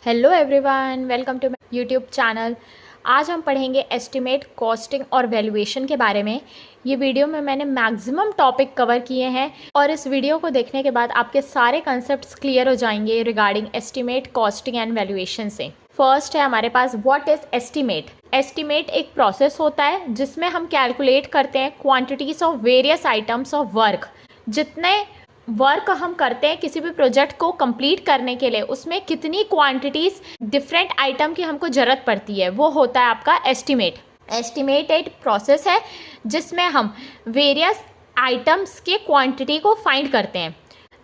Hello everyone, welcome to my YouTube channel. आज हम पढ़ेंगे एस्टिमेट, कॉस्टिंग और वैल्यूएशन के बारे में। ये वीडियो में मैंने मैक्सिमम टॉपिक कवर किए हैं और इस वीडियो को देखने के बाद आपके सारे कंसेप्ट्स क्लियर हो जाएंगे regarding estimate, costing and valuation से। फर्स्ट है हमारे पास व्हाट इज़ एस्टिमेट। एस्टिमेट एक प्रोसेस होता है जिसमें हम कैलकुलेट करते हैं quantities of various items of work. जितने वर्क हम करते हैं किसी भी प्रोजेक्ट को कंप्लीट करने के लिए, उसमें कितनी क्वांटिटीज़ डिफरेंट आइटम की हमको ज़रूरत पड़ती है, वो होता है आपका एस्टिमेट। एस्टिमेट एक प्रोसेस है जिसमें हम वेरियस आइटम्स के क्वांटिटी को फाइंड करते हैं।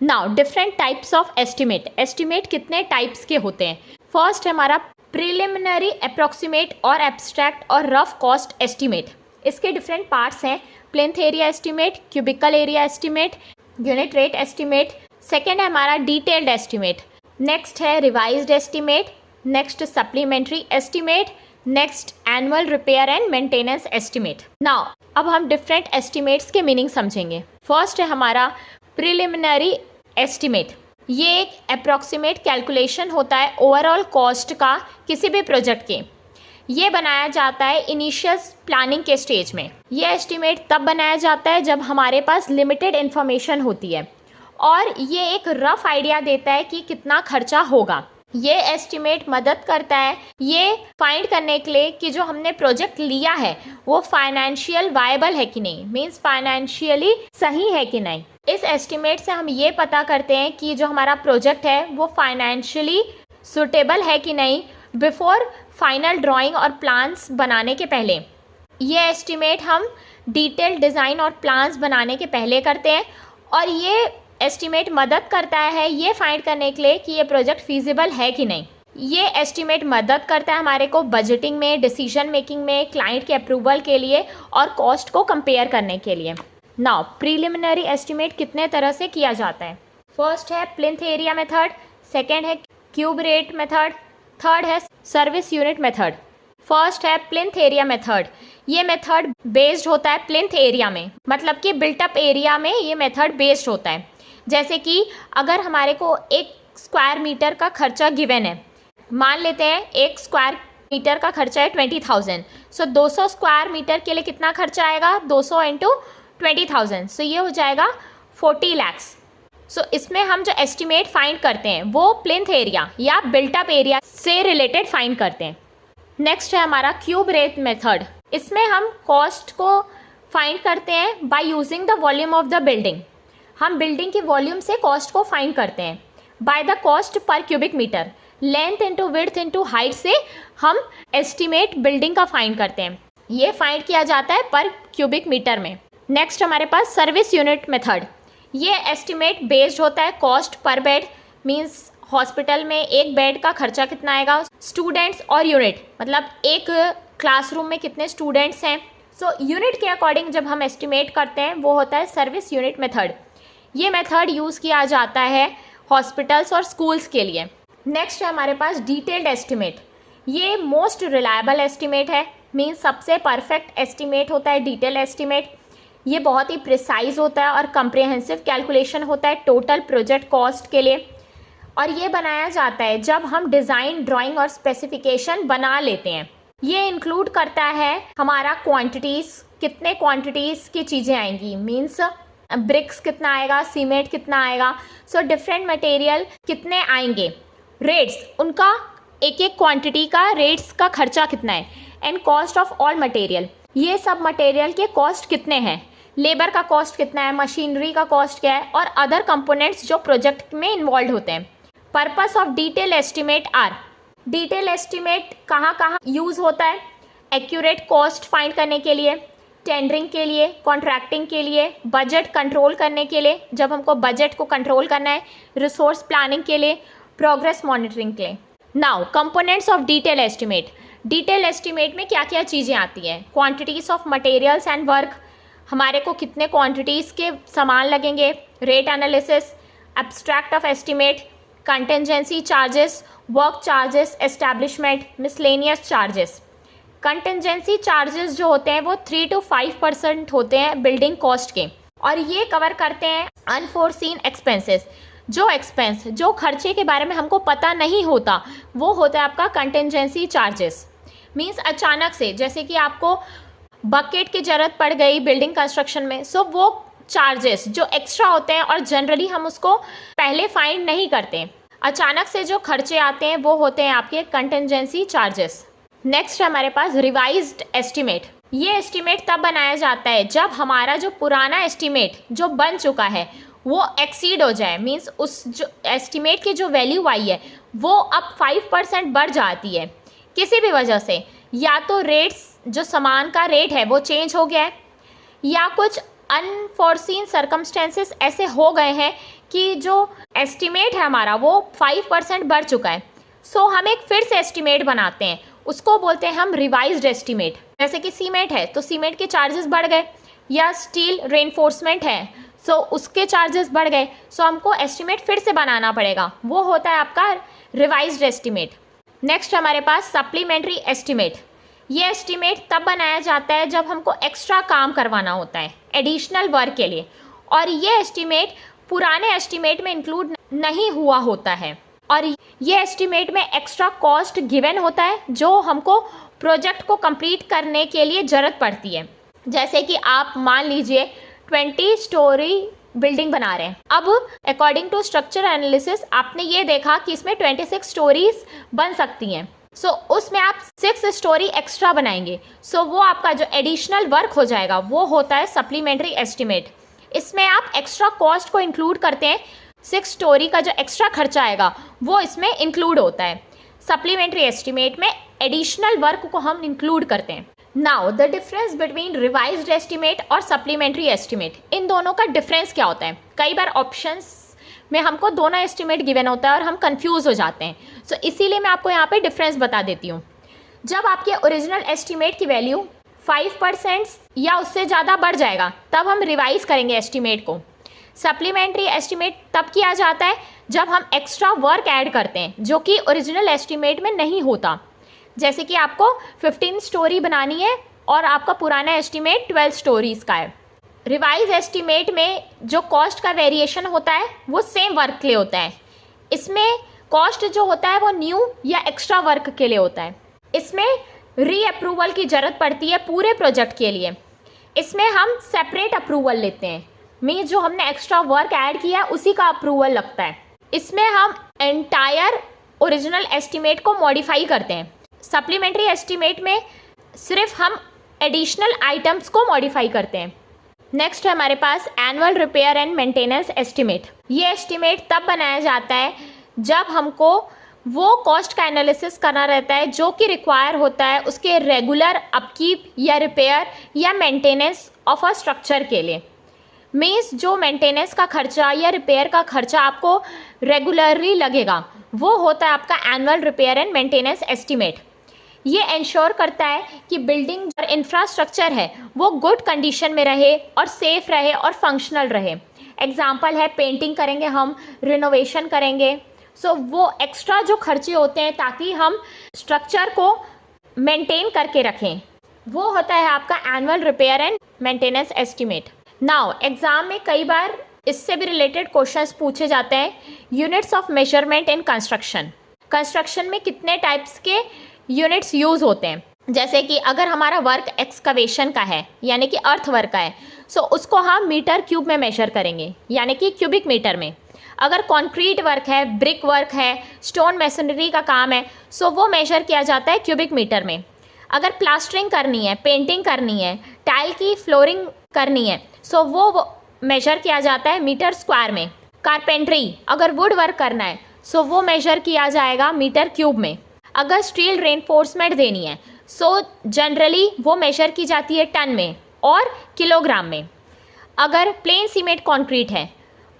Now different types of estimate. Estimate कितने टाइप्स के होते हैं? फर्स्ट है हमारा प्रिलिमिनरी, अप्रॉक्सीमेट और एब्स्ट्रैक्ट और रफ कॉस्ट एस्टिमेट। इसके डिफरेंट पार्ट्स हैं: plinth area estimate, cubical area estimate, unit rate estimate. Second है हमारा डिटेल्ड एस्टिमेट। नेक्स्ट है revised estimate. Next supplementary estimate. Next annual repair and maintenance estimate. Now अब हम different estimates के meaning समझेंगे। First है हमारा प्रिलिमिनरी एस्टिमेट। ये एक अप्रॉक्सीमेट कैलकुलेशन होता है ओवरऑल कॉस्ट का किसी भी प्रोजेक्ट के। ये बनाया जाता है इनिशियल प्लानिंग के स्टेज में। ये एस्टिमेट तब बनाया जाता है जब हमारे पास लिमिटेड इन्फॉर्मेशन होती है और ये एक रफ आइडिया देता है कि कितना खर्चा होगा। ये एस्टिमेट मदद करता है ये फाइंड करने के लिए कि जो हमने प्रोजेक्ट लिया है वो फाइनेंशियल वायबल है कि नहीं, मीन्स फाइनेंशियली सही है कि नहीं। इस एस्टिमेट से हम ये पता करते हैं कि जो हमारा प्रोजेक्ट है वो फाइनेंशियली सुटेबल है कि नहीं बिफोर फाइनल ड्राइंग और प्लान्स बनाने के पहले। ये एस्टिमेट हम डिटेल डिज़ाइन और प्लान्स बनाने के पहले करते हैं और ये एस्टिमेट मदद करता है ये फाइंड करने के लिए कि ये प्रोजेक्ट फीजिबल है कि नहीं। ये एस्टिमेट मदद करता है हमारे को बजटिंग में, डिसीजन मेकिंग में, क्लाइंट के अप्रूवल के लिए और कॉस्ट को कंपेयर करने के लिए। नाउ प्रीलिमिनरी एस्टिमेट कितने तरह से किया जाता है? फर्स्ट है प्लिंथ एरिया मेथड, सेकेंड है क्यूब रेट मेथड, थर्ड है सर्विस यूनिट मेथड। फर्स्ट है प्लिंथ एरिया मेथड। ये मेथड बेस्ड होता है प्लिंथ एरिया में, मतलब कि बिल्टअप एरिया में ये मेथड बेस्ड होता है। जैसे कि अगर हमारे को 1 स्क्वायर मीटर का खर्चा गिवन है, मान लेते हैं 1 स्क्वायर मीटर का खर्चा है 20,000। सो 200 स्क्वायर मीटर के लिए कितना खर्चा आएगा? 200 इंटू 20,000, सो ये हो जाएगा 40 लैक्स। सो इसमें हम जो एस्टिमेट फाइंड करते हैं वो प्लिंथ एरिया या बिल्टअप एरिया से रिलेटेड फाइंड करते हैं। नेक्स्ट है हमारा क्यूब रेट मेथड। इसमें हम कॉस्ट को फाइंड करते हैं by using the volume of the building. हम बिल्डिंग की वॉल्यूम से कॉस्ट को फाइंड करते हैं by the cost per cubic metre. Length into width into height से हम एस्टिमेट बिल्डिंग का फाइंड करते हैं। ये फाइंड किया जाता है पर क्यूबिक मीटर में। नेक्स्ट हमारे पास सर्विस यूनिट मेथड। ये एस्टिमेट बेस्ड होता है cost per bed, means hospital में एक बेड का खर्चा कितना आएगा, स्टूडेंट्स और यूनिट, मतलब एक क्लासरूम में कितने स्टूडेंट्स हैं। सो यूनिट के अकॉर्डिंग जब हम एस्टिमेट करते हैं वो होता है सर्विस यूनिट मेथड। ये मेथड यूज़ किया जाता है हॉस्पिटल्स और स्कूल्स के लिए। नेक्स्ट है हमारे पास डिटेल्ड एस्टिमेट। ये मोस्ट रिलायबल एस्टिमेट है, मीन्स सबसे परफेक्ट एस्टिमेट होता है डिटेल एस्टिमेट। ये बहुत ही प्रिसाइज होता है और कंप्रिहेंसिव कैलकुलेशन होता है टोटल प्रोजेक्ट कॉस्ट के लिए। और ये बनाया जाता है जब हम डिज़ाइन, ड्राइंग और स्पेसिफिकेशन बना लेते हैं। ये इंक्लूड करता है हमारा क्वांटिटीज़, कितने क्वांटिटीज़ की चीज़ें आएंगी, मीन्स ब्रिक्स कितना आएगा, सीमेंट कितना आएगा, सो डिफरेंट मटेरियल कितने आएंगे, रेट्स, उनका एक एक क्वांटिटी का रेट्स का खर्चा कितना है, and cost of all material, ये सब मटेरियल के कॉस्ट कितने हैं, लेबर का कॉस्ट कितना है, मशीनरी का कॉस्ट क्या है और अदर कंपोनेंट्स जो प्रोजेक्ट में इन्वॉल्व होते हैं। Purpose of detail estimate are. Detail estimate कहाँ कहाँ यूज़ होता है? एक्यूरेट कॉस्ट फाइंड करने के लिए, टेंडरिंग के लिए, कॉन्ट्रैक्टिंग के लिए, बजट कंट्रोल करने के लिए, जब हमको बजट को कंट्रोल करना है, रिसोर्स प्लानिंग के लिए, प्रोग्रेस मॉनिटरिंग के लिए। Now components of detail estimate. Detail estimate में क्या क्या चीज़ें आती हैं? Quantities of materials and work, हमारे को कितने क्वांटिटीज़ के सामान लगेंगे, rate analysis, abstract of estimate, contingency charges, work charges, establishment, miscellaneous charges. Contingency charges जो होते हैं वो 3 to 5% होते हैं बिल्डिंग कॉस्ट के और ये कवर करते हैं अनफोर्सीन एक्सपेंसेस, जो एक्सपेंस, जो खर्चे के बारे में हमको पता नहीं होता, वो होता है आपका कंटिजेंसी चार्जेस। मीन्स अचानक से, जैसे कि आपको बकेट की ज़रूरत पड़ गई बिल्डिंग कंस्ट्रक्शन में, सो वो चार्जेस जो एक्स्ट्रा होते हैं और जनरली हम उसको पहले फाइंड नहीं करते, अचानक से जो खर्चे आते हैं वो होते हैं आपके कंटिजेंसी चार्जेस। नेक्स्ट है हमारे पास रिवाइज्ड एस्टीमेट। ये एस्टीमेट तब बनाया जाता है जब हमारा जो पुराना एस्टीमेट जो बन चुका है वो एक्सीड हो जाए। मीन्स उस जो एस्टीमेट की जो वैल्यू आई है वो अब 5% बढ़ जाती है किसी भी वजह से, या तो रेट्स, जो सामान का रेट है वो चेंज हो गया है, या कुछ अनफोर्सीन सर्कमस्टेंसेस ऐसे हो गए हैं कि जो एस्टीमेट है हमारा वो 5% बढ़ चुका है। सो हम एक फिर से एस्टीमेट बनाते हैं, उसको बोलते हैं हम रिवाइज्ड एस्टीमेट। जैसे कि सीमेंट है तो सीमेंट के चार्जेस बढ़ गए, या स्टील रेनफोर्समेंट है सो उसके चार्जेस बढ़ गए, सो हमको एस्टीमेट फिर से बनाना पड़ेगा, वो होता है आपका रिवाइज्ड एस्टीमेट। नेक्स्ट हमारे पास सप्लीमेंट्री एस्टीमेट। ये एस्टीमेट तब बनाया जाता है जब हमको एक्स्ट्रा काम करवाना होता है एडिशनल वर्क के लिए, और ये एस्टीमेट पुराने एस्टीमेट में इंक्लूड नहीं हुआ होता है, और ये एस्टीमेट में एक्स्ट्रा कॉस्ट गिवन होता है जो हमको प्रोजेक्ट को कंप्लीट करने के लिए ज़रूरत पड़ती है। जैसे कि आप मान लीजिए 20 स्टोरी बिल्डिंग बना रहे हैं, अब अकॉर्डिंग टू स्ट्रक्चर एनालिसिस आपने ये देखा कि इसमें 26 स्टोरीज बन सकती हैं, सो उसमें आप 6 स्टोरी एक्स्ट्रा बनाएंगे, सो वो आपका जो एडिशनल वर्क हो जाएगा वो होता है सप्लीमेंट्री एस्टीमेट। इसमें आप एक्स्ट्रा कॉस्ट को इंक्लूड करते हैं, 6 स्टोरी का जो एक्स्ट्रा खर्चा आएगा वो इसमें इंक्लूड होता है। सप्लीमेंट्री एस्टीमेट में एडिशनल वर्क को हम इंक्लूड करते हैं। Now the difference between revised estimate और सप्लीमेंट्री एस्टीमेट, इन दोनों का डिफरेंस क्या होता है? कई बार ऑप्शंस में हमको दोनों एस्टीमेट गिवन होता है और हम कंफ्यूज हो जाते हैं, सो इसीलिए मैं आपको यहाँ पे डिफरेंस बता देती हूँ। जब आपके ओरिजिनल एस्टीमेट की वैल्यू 5% या उससे ज़्यादा बढ़ जाएगा तब हम रिवाइज करेंगे एस्टीमेट को। सप्लीमेंट्री एस्टीमेट तब किया जाता है जब हम एक्स्ट्रा वर्क ऐड करते हैं जो कि ओरिजिनल एस्टीमेट में नहीं होता। जैसे कि आपको 15 स्टोरी बनानी है और आपका पुराना एस्टीमेट 12 स्टोरीज़ का है। रिवाइज एस्टीमेट में जो कॉस्ट का वेरिएशन होता है वो सेम वर्क के लिए होता है। इसमें कॉस्ट जो होता है वो न्यू या एक्स्ट्रा वर्क के लिए होता है। इसमें री अप्रूवल की ज़रूरत पड़ती है पूरे प्रोजेक्ट के लिए। इसमें हम सेपरेट अप्रूवल लेते हैं, मीन्स जो हमने एक्स्ट्रा वर्क ऐड किया उसी का अप्रूवल लगता है। इसमें हम एंटायर ओरिजिनल एस्टीमेट को मॉडिफाई करते हैं। सप्लीमेंट्री एस्टीमेट में सिर्फ हम एडिशनल आइटम्स को मॉडिफाई करते हैं। नेक्स्ट है हमारे पास annual repair and maintenance estimate. ये एस्टीमेट तब बनाया जाता है जब हमको वो कॉस्ट का एनालिसिस करना रहता है जो कि रिक्वायर होता है उसके रेगुलर अपकीप या रिपेयर या मेंटेनेंस ऑफ अ स्ट्रक्चर के लिए। मीन्स जो मेंटेनेंस का खर्चा या रिपेयर का खर्चा आपको रेगुलरली लगेगा वो होता है आपका annual repair and maintenance estimate. ये इंश्योर करता है कि बिल्डिंग और इंफ्रास्ट्रक्चर है वो गुड कंडीशन में रहे और सेफ रहे और फंक्शनल रहे। एग्जाम्पल है पेंटिंग करेंगे हम, रिनोवेशन करेंगे, सो वो एक्स्ट्रा जो खर्चे होते हैं ताकि हम स्ट्रक्चर को मेंटेन करके रखें, वो होता है आपका annual repair and maintenance estimate. Now exam में कई बार इससे भी रिलेटेड क्वेश्चंस पूछे जाते हैं। Units of measurement in construction. Construction में कितने टाइप्स के यूनिट्स यूज़ होते हैं? जैसे कि अगर हमारा वर्क एक्सकवेशन का है यानी कि अर्थ वर्क का है, सो उसको हम मीटर क्यूब में मेजर करेंगे यानी कि क्यूबिक मीटर में। अगर कंक्रीट वर्क है, ब्रिक वर्क है, स्टोन मैसनरी का काम है, सो वो मेजर किया जाता है क्यूबिक मीटर में। अगर प्लास्टरिंग करनी है, पेंटिंग करनी है, टाइल की फ्लोरिंग करनी है, सो वो मेजर किया जाता है मीटर स्क्वायर में। कारपेंट्री, अगर वुड वर्क करना है, सो वो मेजर किया जाएगा मीटर क्यूब में। अगर स्टील रेनफोर्समेंट देनी है, सो जनरली वो मेजर की जाती है टन में और किलोग्राम में। अगर प्लेन सीमेंट कंक्रीट है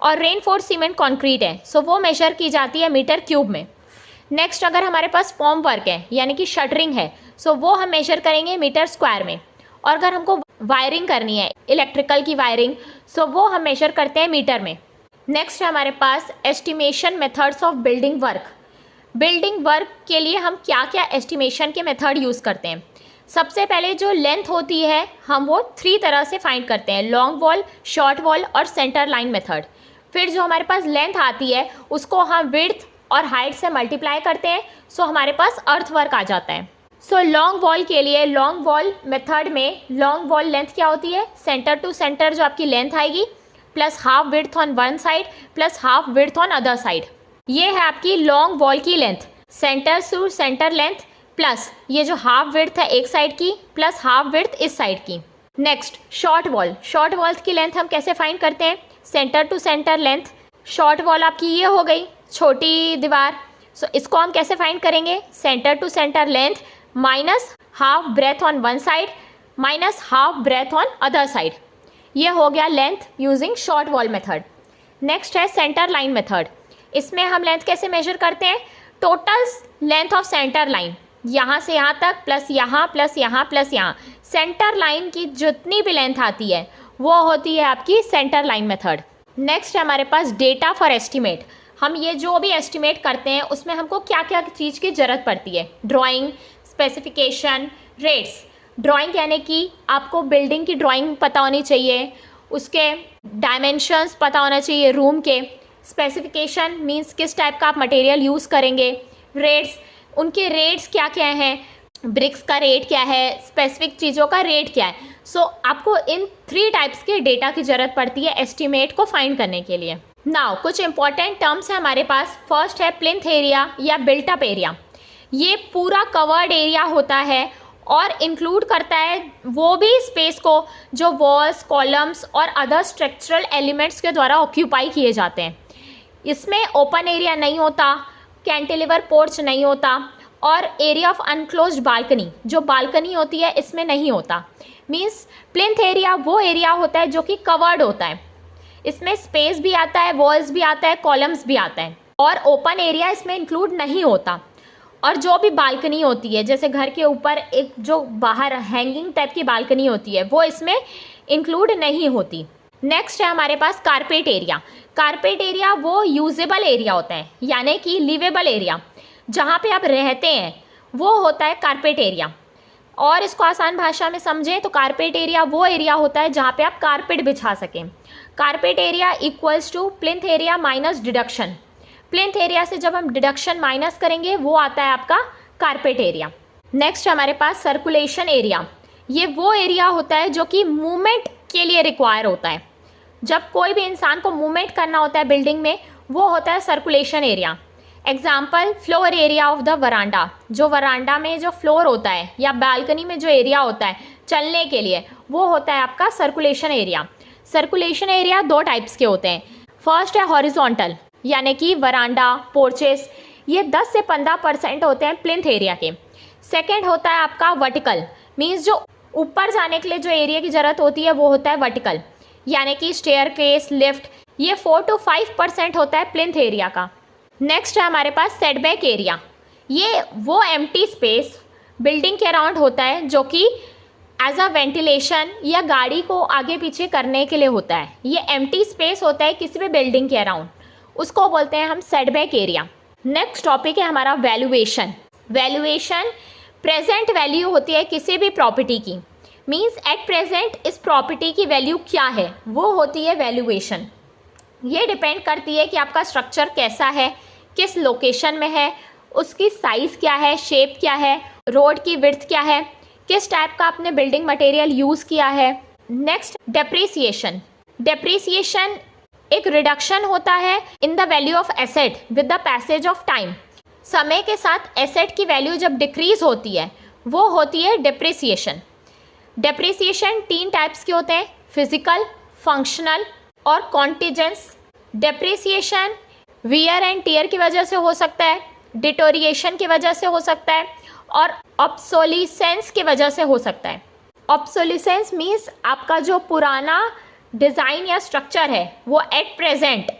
और रेनफोर्स सीमेंट कंक्रीट है, सो वो मेजर की जाती है मीटर क्यूब में। नेक्स्ट अगर हमारे पास फॉर्म वर्क है यानी कि शटरिंग है, सो वो हम मेजर करेंगे मीटर स्क्वायर में। और अगर हमको वायरिंग करनी है, इलेक्ट्रिकल की वायरिंग, सो वो हम मेजर करते हैं मीटर में। नेक्स्ट है हमारे पास estimation methods of building work. Building work के लिए हम क्या क्या एस्टिमेशन के मेथड यूज़ करते हैं? सबसे पहले जो लेंथ होती है हम वो 3 तरह से फाइंड करते हैं, लॉन्ग वॉल, शॉर्ट वॉल और सेंटर लाइन मेथड। फिर जो हमारे पास लेंथ आती है उसको हम विड्थ और हाइट से मल्टीप्लाई करते हैं, सो हमारे पास अर्थवर्क आ जाता है। सो लॉन्ग वॉल के लिए लॉन्ग वॉल मेथड में लॉन्ग वॉल लेंथ क्या होती है, सेंटर टू सेंटर जो आपकी लेंथ आएगी plus half width on one side plus half width on other side, ये है आपकी लॉन्ग वॉल की length. Centre to centre length plus ये जो हाफ विड्थ है एक साइड की प्लस हाफ विड्थ इस साइड की। Next short wall, short wall की लेंथ हम कैसे फाइंड करते हैं, centre to centre length, short wall आपकी ये हो गई छोटी दीवार, सो इसको हम कैसे फाइंड करेंगे, centre to centre length minus half breadth on one side minus half breadth on other side, ये हो गया length using short wall method. Next है सेंटर लाइन मेथड, इसमें हम लेंथ कैसे मेजर करते हैं, total length of centre line यहाँ से यहाँ तक प्लस यहाँ प्लस यहाँ प्लस यहाँ, सेंटर लाइन की जितनी भी लेंथ आती है वो होती है आपकी सेंटर लाइन मेथड। नेक्स्ट है हमारे पास डेटा फॉर एस्टिमेट, हम ये जो भी एस्टिमेट करते हैं उसमें हमको क्या क्या चीज़ की ज़रूरत पड़ती है, ड्राइंग, स्पेसिफिकेशन, रेट्स। ड्राइंग यानी कि आपको बिल्डिंग की ड्राइंग पता होनी चाहिए, उसके डायमेंशंस पता होना चाहिए रूम के, स्पेसिफिकेशन मींस किस टाइप का आप मटेरियल यूज़ करेंगे, रेट्स उनके रेट्स क्या क्या हैं, ब्रिक्स का रेट क्या है, स्पेसिफिक चीज़ों का रेट क्या है। सो आपको इन 3 टाइप्स के डेटा की ज़रूरत पड़ती है एस्टिमेट को फाइंड करने के लिए। नाउ कुछ इंपॉर्टेंट टर्म्स है हमारे पास। फर्स्ट है प्लिंथ एरिया या बिल्ट अप एरिया, ये पूरा कवर्ड एरिया होता है और इंक्लूड करता है वो भी स्पेस को जो वॉल्स, कॉलम्स और अदर स्ट्रक्चरल एलिमेंट्स के द्वारा ऑक्यूपाई किए जाते हैं। इसमें ओपन एरिया नहीं होता, कैंटिलीवर पोर्च नहीं होता और एरिया ऑफ अनक्लोज्ड बालकनी, जो बालकनी होती है इसमें नहीं होता। मींस प्लिंथ एरिया वो एरिया होता है जो कि कवर्ड होता है, इसमें स्पेस भी आता है, वॉल्स भी आता है, कॉलम्स भी आता है और ओपन एरिया इसमें इंक्लूड नहीं होता। और जो भी बालकनी होती है जैसे घर के ऊपर एक जो बाहर हैंगिंग टाइप की बालकनी होती है वो इसमें इंक्लूड नहीं होती। नेक्स्ट है हमारे पास कारपेट एरिया। कारपेट एरिया वो यूजेबल एरिया होता है यानी कि लिवेबल एरिया, जहाँ पे आप रहते हैं वो होता है कारपेट एरिया। और इसको आसान भाषा में समझें तो कारपेट एरिया वो एरिया होता है जहाँ पे आप कारपेट बिछा सकें। Carpet area equals to plinth area minus deduction, plinth area से जब हम डिडक्शन माइनस करेंगे वो आता है आपका कारपेट एरिया। नेक्स्ट हमारे पास सर्कुलेशन एरिया, ये वो एरिया होता है जो कि मूवमेंट के लिए रिक्वायर होता है, जब कोई भी इंसान को मूवमेंट करना होता है बिल्डिंग में वो होता है circulation area. Example floor area of the वरांडा, जो वरांडा में जो फ्लोर होता है या बालकनी में जो एरिया होता है चलने के लिए वो होता है आपका circulation area. Circulation area 2 types के होते हैं। फर्स्ट है हॉरिजॉन्टल यानी कि वरांडा, पोर्चेस, ये 10 से 15% होते हैं प्लिंथ एरिया के। सेकेंड होता है आपका वर्टिकल, मीन्स जो ऊपर जाने के लिए जो एरिया की ज़रूरत होती है वो होता है वर्टिकल, यानी कि स्टेयरकेस, लिफ्ट, ये 4 to 5% होता है प्लिंथ एरिया का। नेक्स्ट है हमारे पास सेटबैक एरिया, ये वो एम्प्टी स्पेस बिल्डिंग के अराउंड होता है जो कि एज अ वेंटिलेशन या गाड़ी को आगे पीछे करने के लिए होता है। ये एम्प्टी स्पेस होता है किसी भी बिल्डिंग के अराउंड, उसको बोलते हैं हम सेटबैक एरिया। नेक्स्ट टॉपिक है हमारा वैल्यूएशन। वैल्यूएशन प्रेजेंट वैल्यू होती है किसी भी प्रॉपर्टी की, मींस एट प्रेजेंट इस प्रॉपर्टी की वैल्यू क्या है वो होती है वैल्यूएशन। ये डिपेंड करती है कि आपका स्ट्रक्चर कैसा है, किस लोकेशन में है, उसकी साइज़ क्या है, शेप क्या है, रोड की विड्थ क्या है, किस टाइप का आपने बिल्डिंग मटेरियल यूज़ किया है। Next depreciation. डेप्रिसिएशन एक रिडक्शन होता है in the value of asset with the passage of time. समय के साथ एसेट की वैल्यू जब डिक्रीज होती है वो होती है डेप्रिसिएशन। डेप्रिसिएशन 3 टाइप्स के होते हैं, फिजिकल, फंक्शनल और कॉन्टिजेंस। डेप्रिसिएशन वियर एंड टियर की वजह से हो सकता है, डिटोरिएशन की वजह से हो सकता है और ऑब्सोलिसेंस की वजह से हो सकता है। ऑब्सोलिसेंस मीन्स आपका जो पुराना डिज़ाइन या स्ट्रक्चर है वो एट प्रेजेंट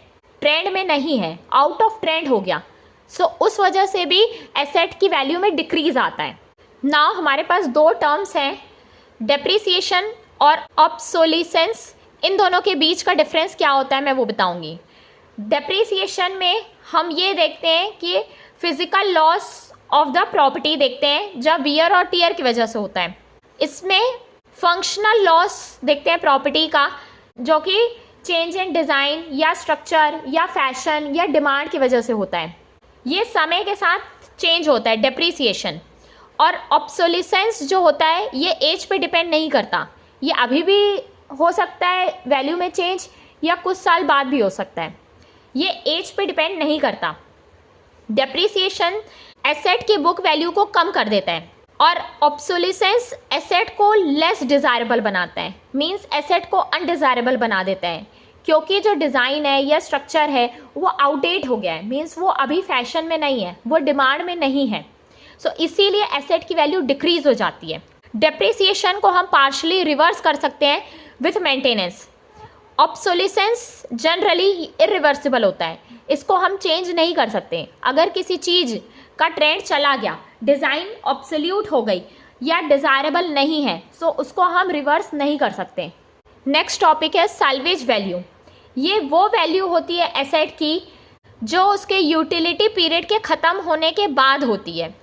ट्रेंड में नहीं है, आउट ऑफ ट्रेंड हो गया, सो उस वजह से भी एसेट की वैल्यू में डिक्रीज आता है। नाउ हमारे पास 2 टर्म्स हैं, डेप्रिसिएशन और ऑब्सोलिसेंस। इन दोनों के बीच का डिफरेंस क्या होता है मैं वो बताऊंगी। डेप्रिसिएशन में हम ये देखते हैं कि physical loss of the property देखते हैं जब वियर और टियर की वजह से होता है। इसमें फंक्शनल लॉस देखते हैं प्रॉपर्टी का, जो कि चेंज इन डिज़ाइन या स्ट्रक्चर या फैशन या डिमांड की वजह से होता है। ये समय के साथ चेंज होता है, डेप्रिसिएशन। और ऑब्सोलिसेंस जो होता है ये एज पे डिपेंड नहीं करता, ये अभी भी हो सकता है वैल्यू में चेंज या कुछ साल बाद भी हो सकता है, ये एज पे डिपेंड नहीं करता। डेप्रिसिएशन एसेट की बुक वैल्यू को कम कर देता है और ऑब्सोलिसेंस एसेट को लेस डिज़ायरेबल बनाता है, मींस एसेट को अनडिज़ायरेबल बना देता है, क्योंकि जो डिज़ाइन है या स्ट्रक्चर है वो आउटडेट हो गया है, मींस वो अभी फैशन में नहीं है, वो डिमांड में नहीं है। सो इसीलिए एसेट की वैल्यू डिक्रीज हो जाती है। डेप्रिसिएशन को हम पार्शली रिवर्स कर सकते हैं with maintenance. Obsolescence generally irreversible होता है, इसको हम चेंज नहीं कर सकते। अगर किसी चीज़ का ट्रेंड चला गया, डिज़ाइन ऑब्सोल्यूट हो गई या डिज़ायरेबल नहीं है, सो उसको हम रिवर्स नहीं कर सकते। नेक्स्ट टॉपिक है सैल्वेज वैल्यू। ये वो वैल्यू होती है एसेट की जो उसके यूटिलिटी पीरियड के ख़त्म होने के बाद होती है।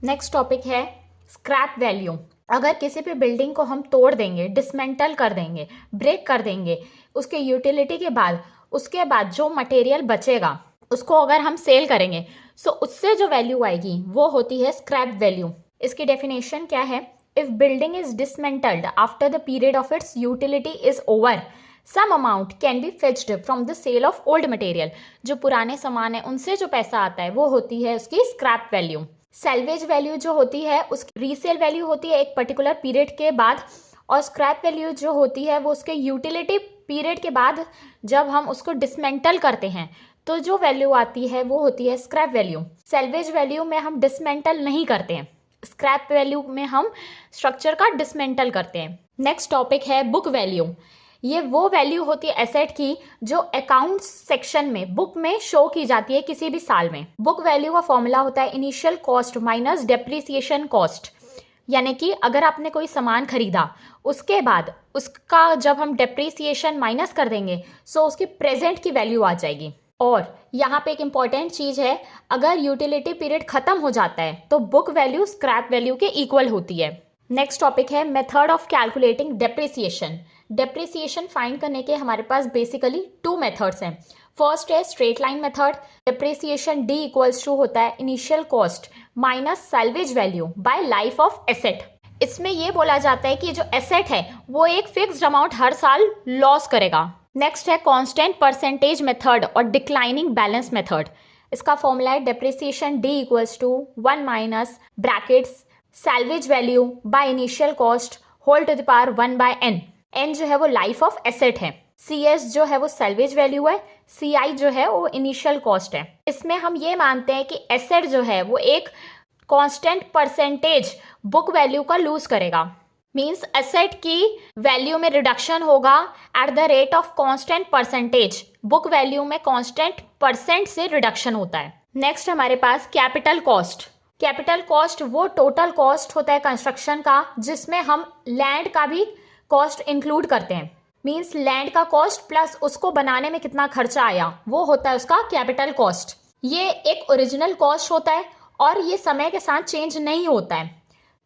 नेक्स्ट टॉपिक है स्क्रैप वैल्यू। अगर किसी भी बिल्डिंग को हम तोड़ देंगे, डिसमेंटल कर देंगे, ब्रेक कर देंगे उसके यूटिलिटी के बाद, उसके बाद जो मटेरियल बचेगा उसको अगर हम सेल करेंगे, सो उससे जो वैल्यू आएगी वो होती है स्क्रैप वैल्यू। इसकी डेफिनेशन क्या है? If building is dismantled after the period of its utility is over, some amount can be fetched from the sale of old material. जो पुराने सामान है उनसे जो पैसा आता है वो होती है उसकी स्क्रैप वैल्यू। सैल्वेज वैल्यू जो होती है उसकी रीसेल वैल्यू होती है एक पर्टिकुलर पीरियड के बाद, और स्क्रैप वैल्यू जो होती है वो उसके यूटिलिटी पीरियड के बाद जब हम उसको डिसमेंटल करते हैं तो जो वैल्यू आती है वो होती है स्क्रैप वैल्यू। सैल्वेज वैल्यू में हम डिसमेंटल नहीं करते हैं, स्क्रैप वैल्यू में हम स्ट्रक्चर का डिसमेंटल करते हैं। नेक्स्ट टॉपिक है बुक वैल्यू। ये वो वैल्यू होती है एसेट की जो अकाउंट सेक्शन में बुक में शो की जाती है किसी भी साल में। बुक वैल्यू का फॉर्मूला होता है initial cost minus depreciation cost. यानी कि अगर आपने कोई सामान खरीदा उसके बाद उसका जब हम डेप्रिसिएशन माइनस कर देंगे सो उसकी प्रेजेंट की वैल्यू आ जाएगी। और यहाँ पे एक इम्पॉर्टेंट चीज़ है, अगर यूटिलिटी पीरियड खत्म हो जाता है तो बुक वैल्यू स्क्रैप वैल्यू के इक्वल होती है। नेक्स्ट टॉपिक है method of calculating depreciation. Depreciation find करने के हमारे पास बेसिकली 2 मेथड्स हैं। फर्स्ट है straight line method. Depreciation D equals to होता है initial cost minus salvage value by life of asset. इसमें ये बोला जाता है कि जो एसेट है वो एक फिक्स्ड अमाउंट हर साल लॉस करेगा। नेक्स्ट है कांस्टेंट परसेंटेज मेथड और डिक्लाइनिंग बैलेंस मेथड। इसका फॉर्मूला है depreciation D equals to 1 minus brackets salvage value by initial cost whole to the power 1 by N. N जो है वो लाइफ ऑफ एसेट है, सी एस जो है वो सैल्वेज वैल्यू है, सी आई जो है वो इनिशियल कॉस्ट है। इसमें हम ये मानते हैं कि एसेट जो है वो एक कांस्टेंट परसेंटेज बुक वैल्यू का लूज करेगा, मींस एसेट की वैल्यू में रिडक्शन होगा at the rate of constant percentage. Book value में कांस्टेंट परसेंट से रिडक्शन होता है। नेक्स्ट हमारे पास कैपिटल कॉस्ट। कैपिटल कॉस्ट वो टोटल कॉस्ट होता है कंस्ट्रक्शन का जिसमें हम लैंड का भी कॉस्ट इंक्लूड करते हैं, मींस लैंड का कॉस्ट प्लस उसको बनाने में कितना खर्चा आया वो होता है उसका कैपिटल कॉस्ट। ये एक ओरिजिनल कॉस्ट होता है और ये समय के साथ चेंज नहीं होता है।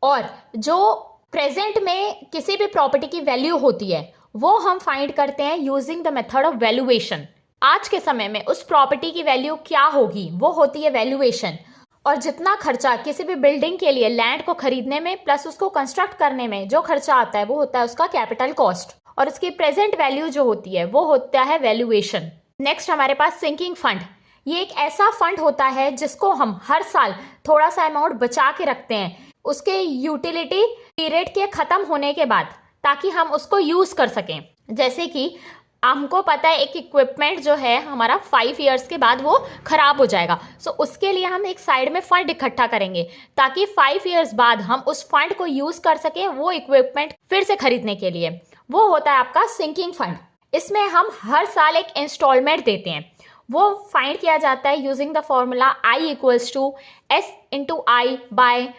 और जो प्रेजेंट में किसी भी प्रॉपर्टी की वैल्यू होती है वो हम फाइंड करते हैं using the method of valuation. आज के समय में उस प्रॉपर्टी की वैल्यू क्या होगी वो होती है वैल्यूएशन। और जितना खर्चा किसी भी बिल्डिंग के लिए लैंड को खरीदने में प्लस उसको कंस्ट्रक्ट करने में जो खर्चा आता है वो होता है उसका कैपिटल कॉस्ट, और उसकी प्रेजेंट वैल्यू जो होती है वो होता है वैल्यूएशन। नेक्स्ट हमारे पास सिंकिंग फंड। ये एक ऐसा फंड होता है जिसको हम हर साल थोड़ा सा अमाउंट बचा के रखते हैं उसके यूटिलिटी पीरियड के खत्म होने के बाद, ताकि हम उसको यूज कर सकें। जैसे कि हमको पता है एक इक्विपमेंट जो है हमारा 5 इयर्स के बाद वो खराब हो जाएगा, सो उसके लिए हम एक साइड में फंड इकट्ठा करेंगे ताकि 5 इयर्स बाद हम उस फंड को यूज कर सकें वो इक्विपमेंट फिर से खरीदने के लिए। वो होता है आपका सिंकिंग फंड। इसमें हम हर साल एक इंस्टॉलमेंट देते हैं, वो फाइंड किया जाता है using the formula I equals to S into I by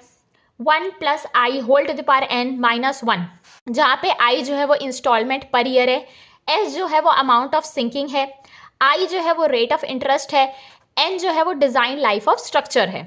1 plus I whole to the power N minus 1, जहाँ पे आई जो है वो इंस्टॉलमेंट पर ईयर है, एस जो है वो अमाउंट ऑफ सिंकिंग है, आई जो है वो रेट ऑफ इंटरेस्ट है, एन जो है वो डिज़ाइन लाइफ ऑफ स्ट्रक्चर है।